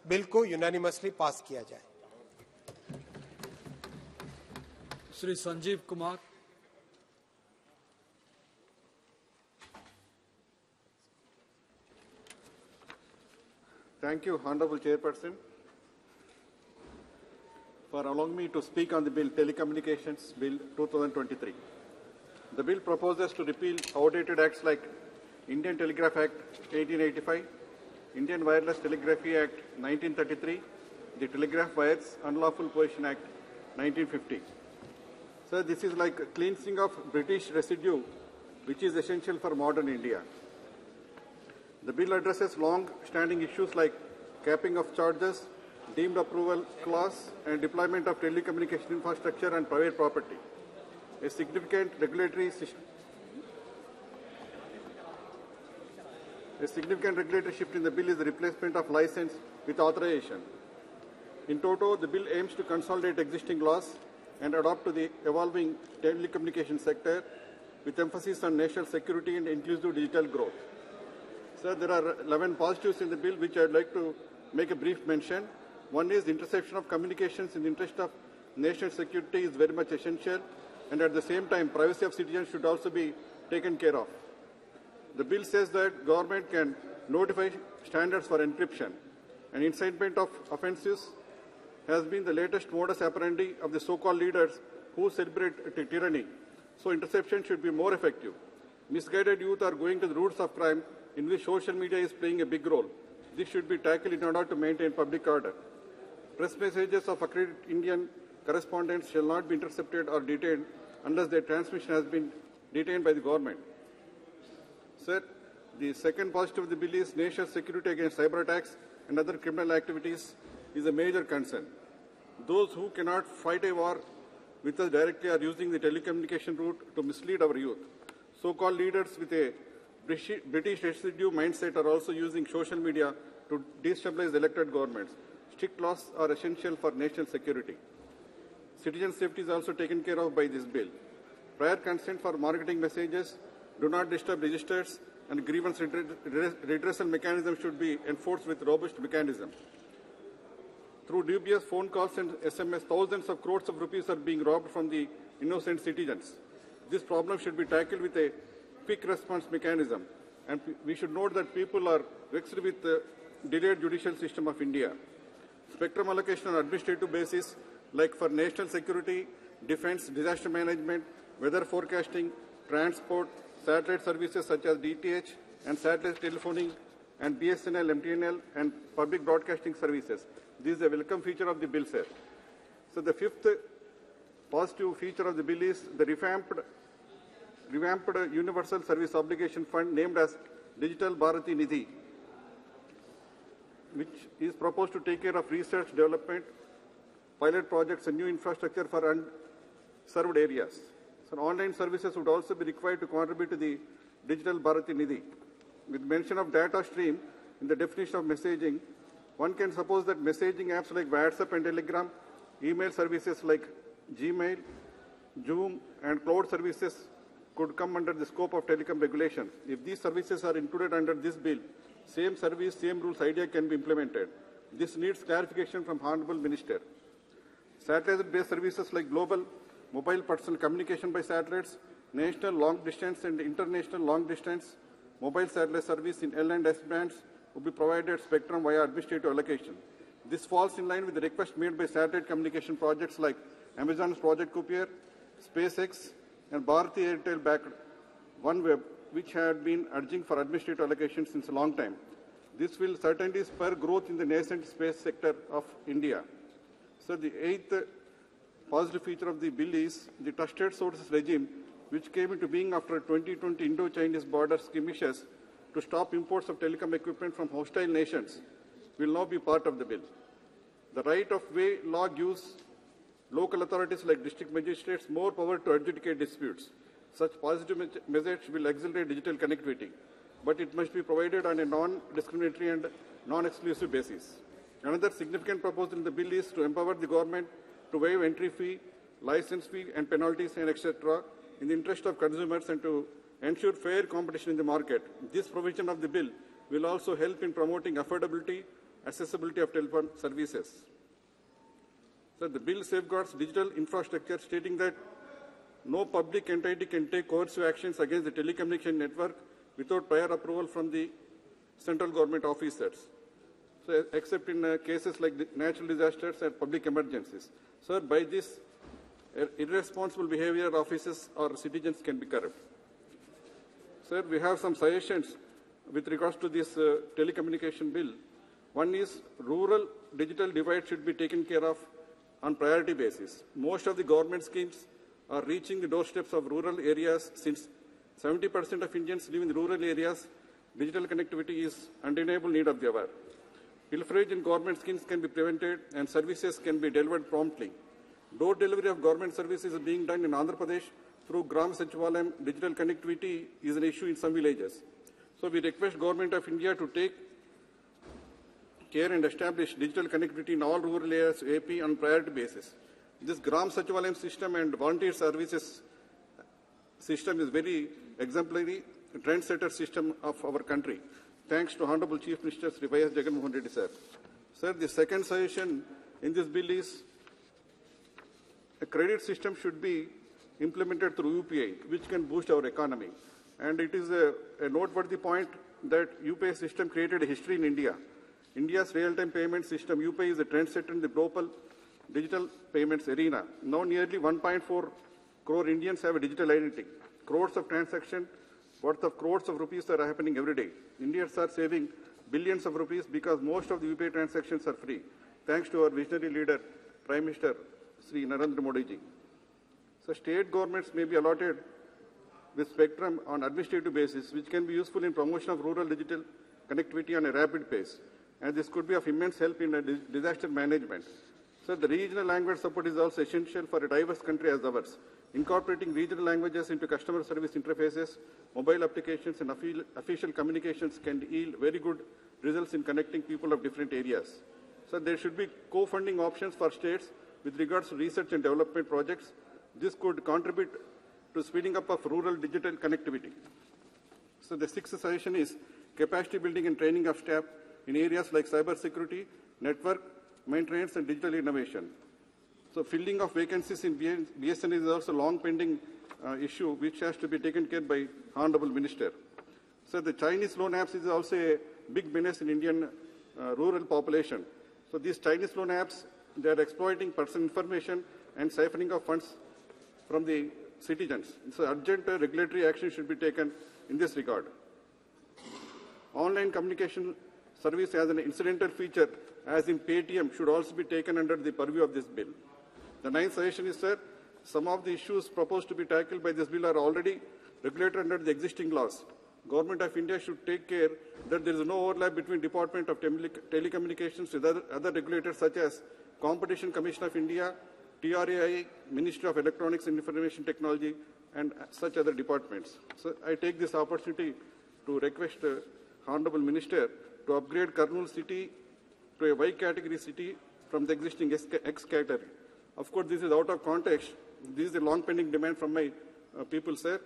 Bill को unanimously पास किया जाए। Shri Sanjeev Kumar. Thank you, Honorable Chairperson, for allowing me to speak on the bill Telecommunications Bill 2023. The bill proposes to repeal outdated acts like Indian Telegraph Act 1885, Indian Wireless Telegraphy Act 1933, the Telegraph Wires Unlawful Possession Act 1950. So this is like a cleansing of British residue, which is essential for modern India. The bill addresses long-standing issues like capping of charges, deemed approval clause, and deployment of telecommunication infrastructure and private property. A significant regulatory shift in the bill is the replacement of license with authorization. In total, the bill aims to consolidate existing laws and adapt to the evolving telecommunication sector with emphasis on national security and inclusive digital growth. Sir, there are 11 positives in the bill which I would like to make a brief mention. One is the interception of communications in the interest of national security is very much essential, and at the same time, privacy of citizens should also be taken care of. The bill says that government can notify standards for encryption, and incitement of offences has been the latest modus operandi of the so-called leaders who celebrate tyranny. So interception should be more effective. Misguided youth are going to the roots of crime, in which social media is playing a big role. This should be tackled in order to maintain public order. Press messages of accredited Indian correspondents shall not be intercepted or detained unless their transmission has been detained by the government. Sir, the second positive of the bill is national security against cyber attacks and other criminal activities is a major concern. Those who cannot fight a war with us directly are using the telecommunication route to mislead our youth. So-called leaders with a British residue mindset are also using social media to destabilize elected governments. Strict laws are essential for national security. Citizen safety is also taken care of by this bill. Prior consent for marketing messages, do not disturb registers, and grievance redressal mechanism should be enforced with robust mechanism. Through dubious phone calls and SMS, thousands of crores of rupees are being robbed from the innocent citizens. This problem should be tackled with a quick response mechanism, and we should note that people are vexed with the delayed judicial system of India. Spectrum allocation on administrative basis, like for national security, defense, disaster management, weather forecasting, transport, satellite services such as DTH and satellite telephoning, and BSNL, MTNL, and public broadcasting services. This is a welcome feature of the bill, sir. So the fifth positive feature of the bill is the revamped Universal Service Obligation Fund named as Digital Bharati Nidhi, which is proposed to take care of research, development, pilot projects and new infrastructure for unserved areas. So online services would also be required to contribute to the Digital Bharati Nidhi. With mention of data stream in the definition of messaging, one can suppose that messaging apps like WhatsApp and Telegram, email services like Gmail, Zoom, and cloud services could come under the scope of telecom regulations. If these services are included under this bill, same service, same rules idea can be implemented. This needs clarification from Honorable Minister. Satellite-based services like global mobile personal communication by satellites, national long distance and international long distance mobile satellite service in L and S bands will be provided spectrum via administrative allocation. This falls in line with the request made by satellite communication projects like Amazon's Project Kuiper, SpaceX, and Bharti Airtel-backed OneWeb, which had been urging for administrative allocation since a long time. This will certainly spur growth in the nascent space sector of India. So the eighth positive feature of the bill is the trusted sources regime, which came into being after 2020 Indo-Chinese border skirmishes to stop imports of telecom equipment from hostile nations, will now be part of the bill. The right-of-way law gives local authorities like district magistrates more power to adjudicate disputes. Such positive measures will accelerate digital connectivity, but it must be provided on a non-discriminatory and non-exclusive basis. Another significant proposal in the bill is to empower the government to waive entry fee, license fee, and penalties, and etc., in the interest of consumers and to ensure fair competition in the market. This provision of the bill will also help in promoting affordability accessibility of telephone services. So the bill safeguards digital infrastructure, stating that no public entity can take coercive actions against the telecommunication network without prior approval from the central government officers, so except in cases like natural disasters and public emergencies. Sir, by this, irresponsible behavior of officers or citizens can be curbed. Sir, we have some suggestions with regards to this telecommunication bill. One is rural digital divide should be taken care of on priority basis. Most of the government schemes are reaching the doorsteps of rural areas. Since 70% of Indians live in rural areas, digital connectivity is undeniable need of the hour. Pilferage in government schemes can be prevented and services can be delivered promptly. Door delivery of government services is being done in Andhra Pradesh through Gram Sachivalayam. Digital connectivity is an issue in some villages. So we request Government of India to take care and establish digital connectivity in all rural areas AP on priority basis. This Gram Sachivalayam system and volunteer services system is very exemplary, trendsetter system of our country. Thanks to Honorable Chief Minister Sri Y.S. Jagan Mohan Reddy sir. Sir, the second suggestion in this bill is a credit system should be implemented through UPI, which can boost our economy. And it is a noteworthy point that UPI system created a history in India. India's real-time payment system, UPI, is a trendsetter in the global digital payments arena. Now nearly 1.4 crore Indians have a digital identity. Crores of transactions worth of crores of rupees are happening every day. Indians are saving billions of rupees because most of the UPI transactions are free, thanks to our visionary leader, Prime Minister Sri Narendra Modi ji. So state governments may be allotted with spectrum on administrative basis, which can be useful in promotion of rural digital connectivity on a rapid pace. And this could be of immense help in disaster management. So the regional language support is also essential for a diverse country as ours. Incorporating regional languages into customer service interfaces, mobile applications, and official communications can yield very good results in connecting people of different areas. So there should be co-funding options for states with regards to research and development projects. This could contribute to speeding up of rural digital connectivity. So the sixth suggestion is capacity building and training of staff in areas like cyber security, network maintenance, and digital innovation. So filling of vacancies in BSNL is also a long pending issue which has to be taken care by Honorable Minister. So the Chinese loan apps is also a big menace in Indian rural population. So these Chinese loan apps, they are exploiting personal information and siphoning of funds from the citizens. So urgent regulatory action should be taken in this regard. Online communication service as an incidental feature, as in Paytm, should also be taken under the purview of this bill. The ninth suggestion is that some of the issues proposed to be tackled by this bill are already regulated under the existing laws. Government of India should take care that there is no overlap between Department of Telecommunications with other regulators such as Competition Commission of India, TRAI, Ministry of Electronics and Information Technology, and such other departments. So I take this opportunity to request Honorable Minister to upgrade Kurnool city to a Y category city from the existing X category. Of course, this is out of context. This is a long pending demand from my people, sir.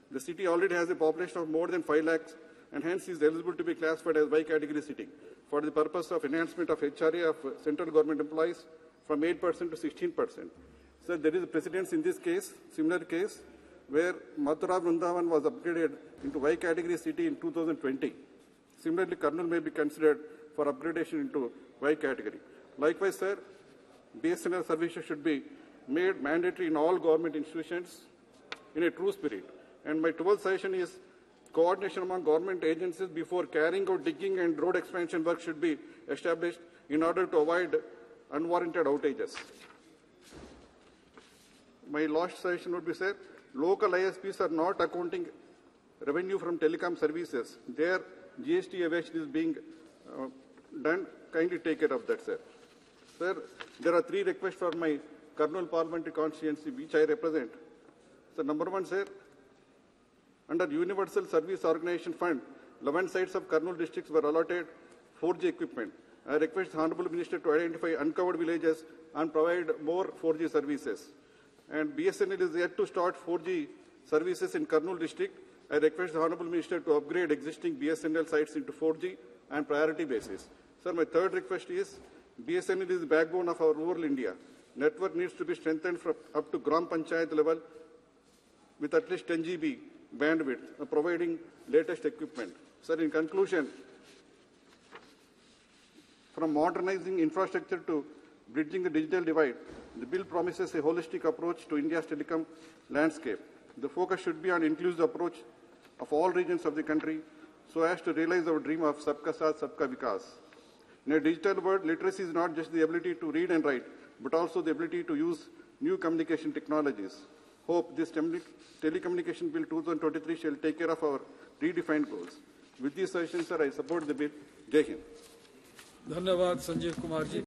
The city already has a population of more than 5 lakhs and hence is eligible to be classified as Y category city for the purpose of enhancement of HRA of central government employees from 8% to 16%. So there is a precedence in this case, similar case, where Mathura Vrindavan was upgraded into Y category city in 2020. Similarly, Kurnool may be considered for upgradation into Y category. Likewise, sir, BSNL services should be made mandatory in all government institutions in a true spirit. And my 12th suggestion is coordination among government agencies before carrying out digging and road expansion work should be established in order to avoid unwarranted outages. My last suggestion would be, sir, local ISPs are not accounting revenue from telecom services. Their GST evasion is being done. Kindly take care of that, sir. Sir, there are 3 requests for my Kurnool parliamentary constituency, which I represent. So, number 1, sir, under Universal Service Organization Fund, 11 sites of Kurnool districts were allotted 4G equipment. I request the Honorable Minister to identify uncovered villages and provide more 4G services. And BSNL is yet to start 4G services in Kurnool district. I request the Honorable Minister to upgrade existing BSNL sites into 4G and priority basis. Sir, my third request is, BSNL is the backbone of our rural India. Network needs to be strengthened from up to Gram Panchayat level with at least 10 GB bandwidth, providing latest equipment. Sir, in conclusion, from modernizing infrastructure to bridging the digital divide, the bill promises a holistic approach to India's telecom landscape. The focus should be on inclusive approach of all regions of the country so as to realize our dream of Sabka Saath, Sabka Vikas. In a digital world, literacy is not just the ability to read and write, but also the ability to use new communication technologies. Hope this Telecommunication Bill 2023 shall take care of our redefined goals. With these suggestions, sir, I support the bill. Jai Hind. धन्यवाद संजीव कुमार जी।